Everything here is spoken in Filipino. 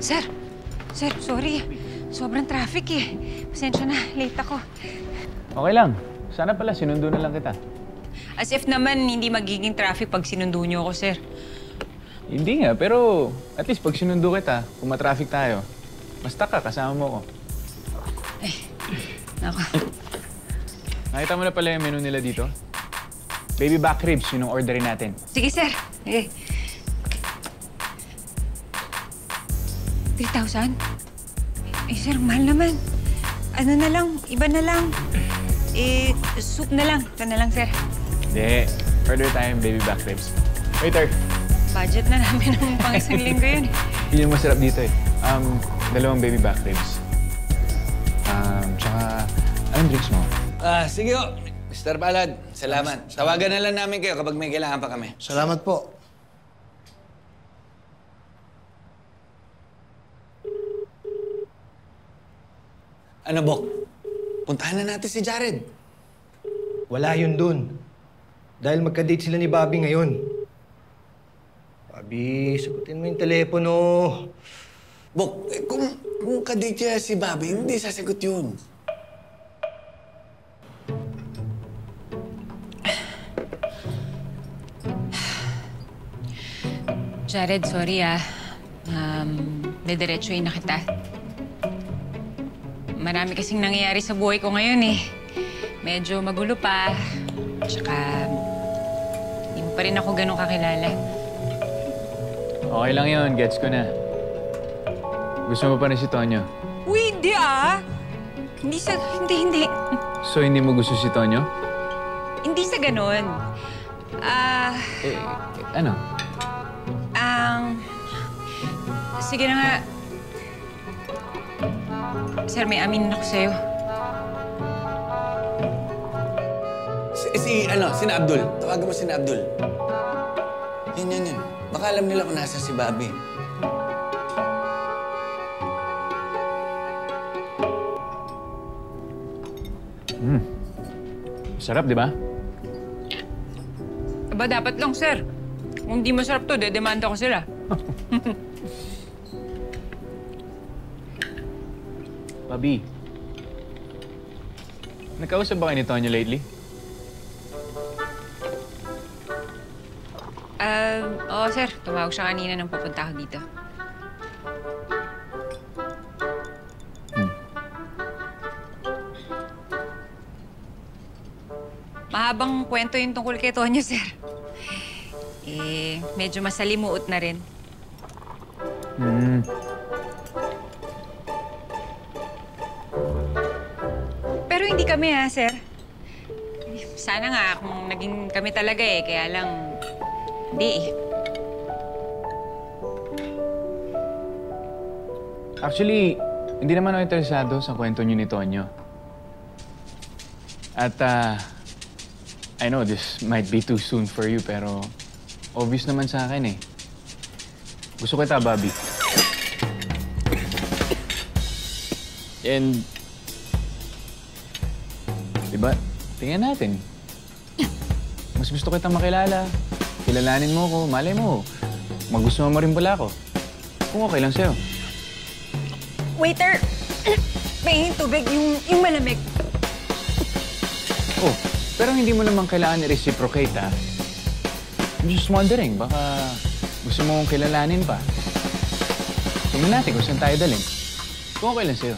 Sir! Sir, sorry. Sobrang traffic eh. Pasensya na, late ako. Okay lang. Sana pala sinundo na lang kita. As if naman hindi magiging traffic pag sinundo niyo ako, sir. Hindi nga, pero at least pag sinundo kita, kung matraffic tayo, basta ka, kasama mo ko. Ay, nako. Nakita mo na pala yung menu nila dito? Baby back ribs, yun ang orderin natin. Sige, sir. 3,000? Eh, sir, mahal naman. Ano na lang, iba na lang. Soup na lang. Ito na lang, sir. Hindi. Order tayong baby back ribs. Waiter. Budget na namin ng pang isang linggo yun. Yun yung masarap dito eh. Dalawang baby back ribs. Tsaka, anong drinks mo? Sige o. Mr. Palad, salamat. Tawagan na lang namin kayo kapag may kailangan pa kami. Salamat po. Ano, Bok? Puntahan na natin si Jared. Wala yun dun. Dahil magka-date sila ni Bobby ngayon. Bobby, sagutin mo yung telepono. Bok, kung kadate niya si Bobby, hindi sasagot yun. Jared, sorry Dediretsuhin na kita. Marami kasing nangyayari sa buhay ko ngayon eh. Medyo magulo pa. Tsaka, hindi mo pa rin ako ganun kakilala. Okay lang yun, gets ko na. Gusto mo pa rin si Tonyo? Uy, hindi Hindi. So, hindi mo gusto si Tonyo? Hindi sa ganun. Ano? Sige na nga. Sir, may aminin ako sa'yo. Sina Abdul. Tawagan mo sina Abdul. Yun. Baka alam nila kung nasa si Bobby. Sarap, di ba? Aba, dapat lang, sir. Kung di masarap to, dedemanda ko sila. Bobby, nagkausap ba kayo ni Tonyo lately? Oo, sir. Tumawag siya kanina nang papunta ako dito. Mahabang kwento yung tungkol kay Tonyo, sir. Medyo masalimuot na rin. Pero hindi kami, sir. Sana nga kung naging kami talaga kaya lang hindi Actually, hindi naman ako interesado sa kwento niyo ni Tonyo. At, I know this might be too soon for you, pero obvious naman sa akin eh. Gusto kita, Bobby. And, diba, tingnan natin. Mas gusto kitang makilala. Kilalanin mo ko, malay mo. Magustuhan mo rin pala ako. Kung okay lang sa'yo. Waiter! May tubig, yung malamig. Oh, pero hindi mo naman kailangan i-reciprocate, ha? I'm just wondering, baka gusto mo kong kilalanin pa. Tingnan natin kung saan tayo daling. Kung okay lang sa'yo.